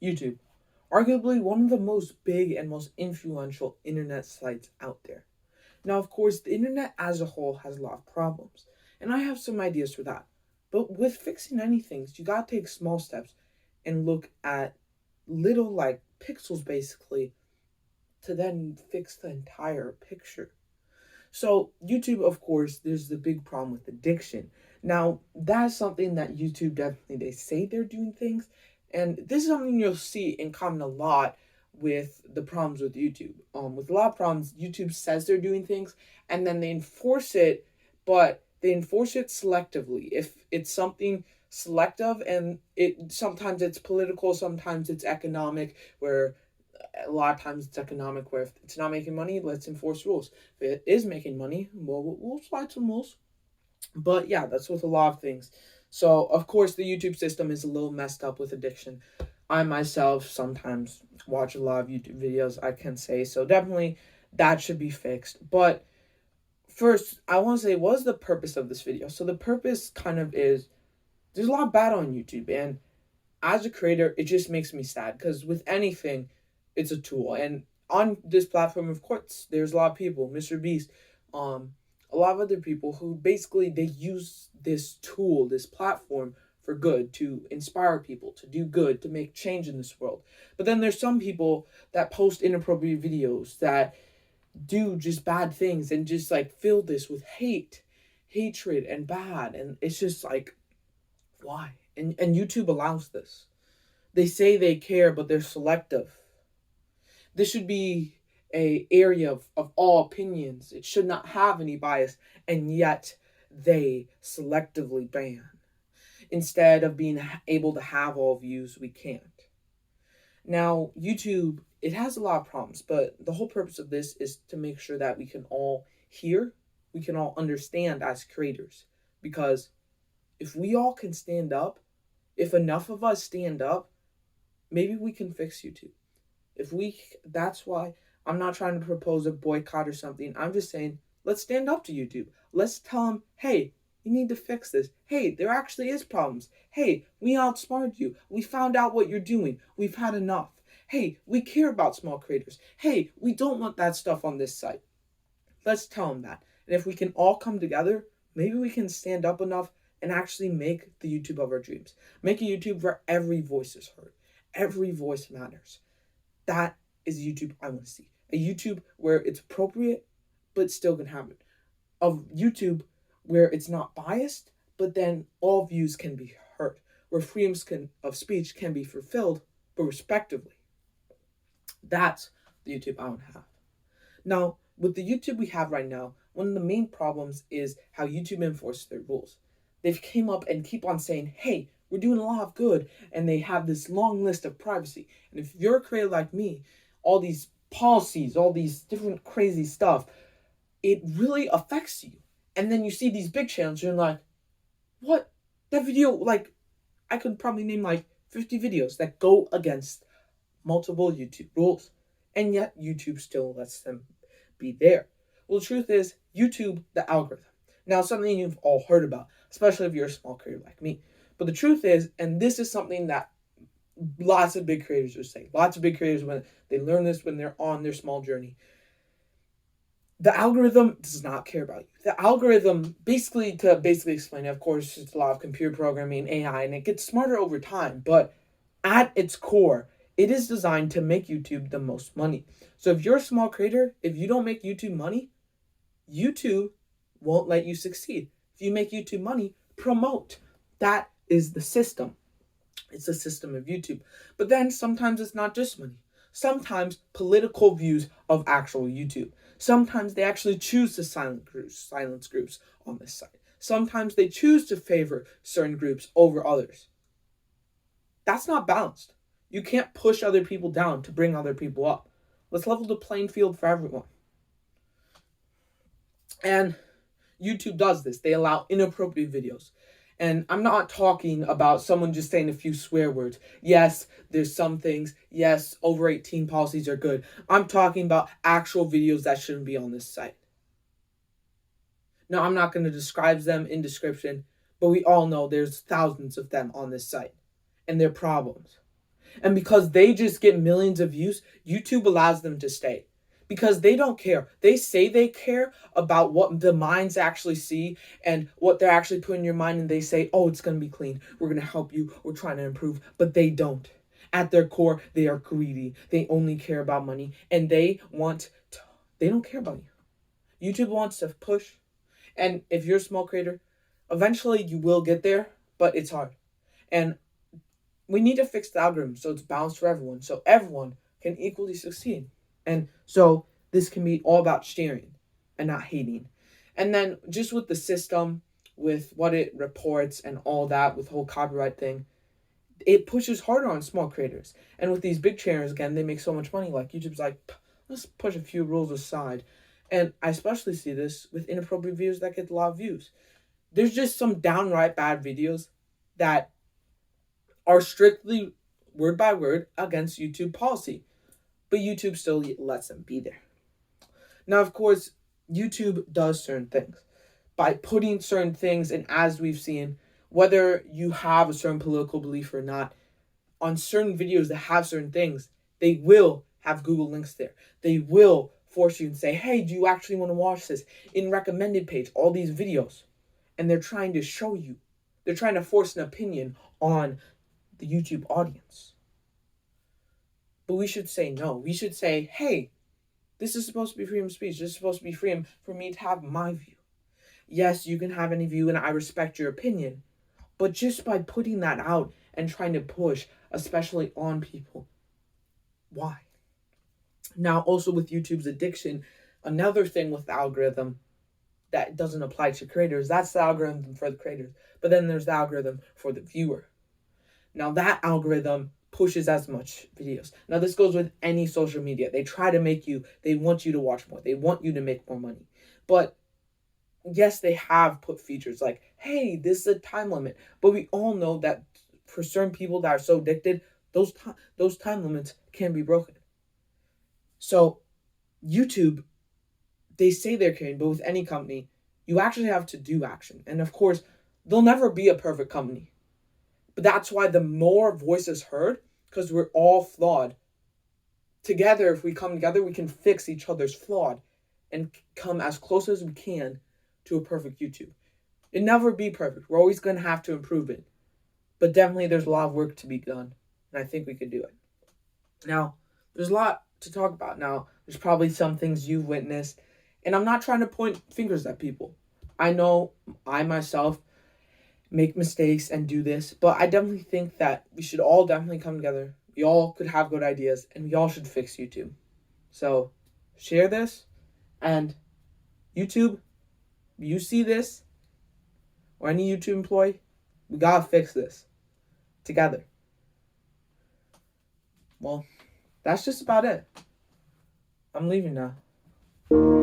YouTube, arguably one of the most big and most influential internet sites out there. Now, of course, the internet as a whole has a lot of problems, and I have some ideas for that. But with fixing anything, you gotta take small steps and look at little like pixels basically to then fix the entire picture. So, YouTube, of course, there's the big problem with addiction. Now, that's something that YouTube definitely, they say they're doing things, and this is something you'll see in common a lot with the problems with YouTube. With a lot of problems, YouTube says they're doing things, and then they enforce it, but they enforce it selectively. If it's something selective, and it sometimes it's political, sometimes it's economic, where a lot of times it's economic, where if it's not making money, let's enforce rules. If it is making money, well, we'll slide some rules. But yeah, that's with a lot of things. So of course the YouTube system is a little messed up with addiction. I myself sometimes watch a lot of YouTube videos, I can say. So definitely that should be fixed. But first, I want to say, what is the purpose of this video? So the purpose kind of is, there's a lot of bad on YouTube, and as a creator, it just makes me sad because with anything, it's a tool. And on this platform, of course, there's a lot of people, Mr. Beast, um, a lot of other people who basically they use this tool, this platform for good, to inspire people, to do good, to make change in this world. But then there's some people that post inappropriate videos that do just bad things and just like fill this with hate, hatred, and bad. And it's just like, why? And YouTube allows this. They say they care, but they're selective. This should be a area of all opinions. It should not have any bias, and yet they selectively ban. Instead of being able to have all views, we can't. Now, YouTube, it has a lot of problems, but the whole purpose of this is to make sure that we can all hear, we can all understand as creators. Because if we all can stand up, if enough of us stand up, maybe we can fix YouTube. That's why I'm not trying to propose a boycott or something. I'm just saying, let's stand up to YouTube. Let's tell them, hey, you need to fix this. Hey, there actually is problems. Hey, we outsmarted you. We found out what you're doing. We've had enough. Hey, we care about small creators. Hey, we don't want that stuff on this site. Let's tell them that. And if we can all come together, maybe we can stand up enough and actually make the YouTube of our dreams. Make a YouTube where every voice is heard. Every voice matters. That is YouTube I want to see. A YouTube where it's appropriate, but still can happen. A YouTube where it's not biased, but then all views can be heard. Where freedoms of speech can be fulfilled, but respectively. That's the YouTube I want to have. Now, with the YouTube we have right now, one of the main problems is how YouTube enforces their rules. They've came up and keep on saying, hey, we're doing a lot of good, and they have this long list of privacy. And if you're a creator like me, all these policies, all these different crazy stuff, it really affects you. And then you see these big channels, you're like, what? That video, like, I could probably name like 50 videos that go against multiple YouTube rules. And yet YouTube still lets them be there. Well, the truth is, YouTube, the algorithm. Now, something you've all heard about, especially if you're a small creator like me. But the truth is, and this is something that lots of big creators are saying, lots of big creators, when they learn this when they're on their small journey, the algorithm does not care about you. The algorithm, to basically explain it, of course, it's a lot of computer programming, AI, and it gets smarter over time. But at its core, it is designed to make YouTube the most money. So if you're a small creator, if you don't make YouTube money, YouTube won't let you succeed. If you make YouTube money, promote. That is the system. It's the system of YouTube. But then sometimes it's not just money. Sometimes political views of actual YouTube. Sometimes they actually choose to silence groups on this site. Sometimes they choose to favor certain groups over others. That's not balanced. You can't push other people down to bring other people up. Let's level the playing field for everyone. And YouTube does this. They allow inappropriate videos. And I'm not talking about someone just saying a few swear words. Yes, there's some things. Yes, over 18 policies are good. I'm talking about actual videos that shouldn't be on this site. Now, I'm not going to describe them in description, but we all know there's thousands of them on this site. And they're problems. And because they just get millions of views, YouTube allows them to stay. Because they don't care. They say they care about what the minds actually see and what they're actually putting in your mind. And they say, oh, it's going to be clean. We're going to help you. We're trying to improve. But they don't. At their core, they are greedy. They only care about money. And they don't care about you. YouTube wants to push. And if you're a small creator, eventually you will get there. But it's hard. And we need to fix the algorithm so it's balanced for everyone. So everyone can equally succeed. And so this can be all about sharing and not hating. And then just with the system, with what it reports and all that, with the whole copyright thing, it pushes harder on small creators. And with these big channels, again, they make so much money. Like YouTube's like, let's push a few rules aside. And I especially see this with inappropriate videos that get a lot of views. There's just some downright bad videos that are strictly word by word against YouTube policy. But YouTube still lets them be there. Now, of course, YouTube does certain things. By putting certain things, and as we've seen, whether you have a certain political belief or not, on certain videos that have certain things, they will have Google links there. They will force you and say, hey, do you actually want to watch this? In recommended page, all these videos. And they're trying to show you. They're trying to force an opinion on the YouTube audience. But we should say no. We should say, hey, this is supposed to be freedom of speech. This is supposed to be freedom for me to have my view. Yes, you can have any view and I respect your opinion. But just by putting that out and trying to push, especially on people, why? Now, also with YouTube's addiction, another thing with the algorithm that doesn't apply to creators, that's the algorithm for the creators. But then there's the algorithm for the viewer. Now, that algorithm pushes as much videos. Now, this goes with any social media. They try to they want you to watch more. They want you to make more money. But yes, they have put features like, hey, this is a time limit. But we all know that for certain people that are so addicted, those time limits can be broken. So YouTube, they say they're caring, but with any company, you actually have to do action. And of course, they'll never be a perfect company. But that's why the more voices heard, because we're all flawed. Together, if we come together, we can fix each other's flawed and come as close as we can to a perfect YouTube. It'll never be perfect. We're always going to have to improve it. But definitely there's a lot of work to be done. And I think we could do it. Now, there's a lot to talk about. Now, there's probably some things you've witnessed. And I'm not trying to point fingers at people. I know I myself make mistakes and do this, but I definitely think that we should all definitely come together. We all could have good ideas, and we all should fix YouTube. So, share this, and YouTube, you see this, or any YouTube employee, we gotta fix this together. Well, that's just about it. I'm leaving now.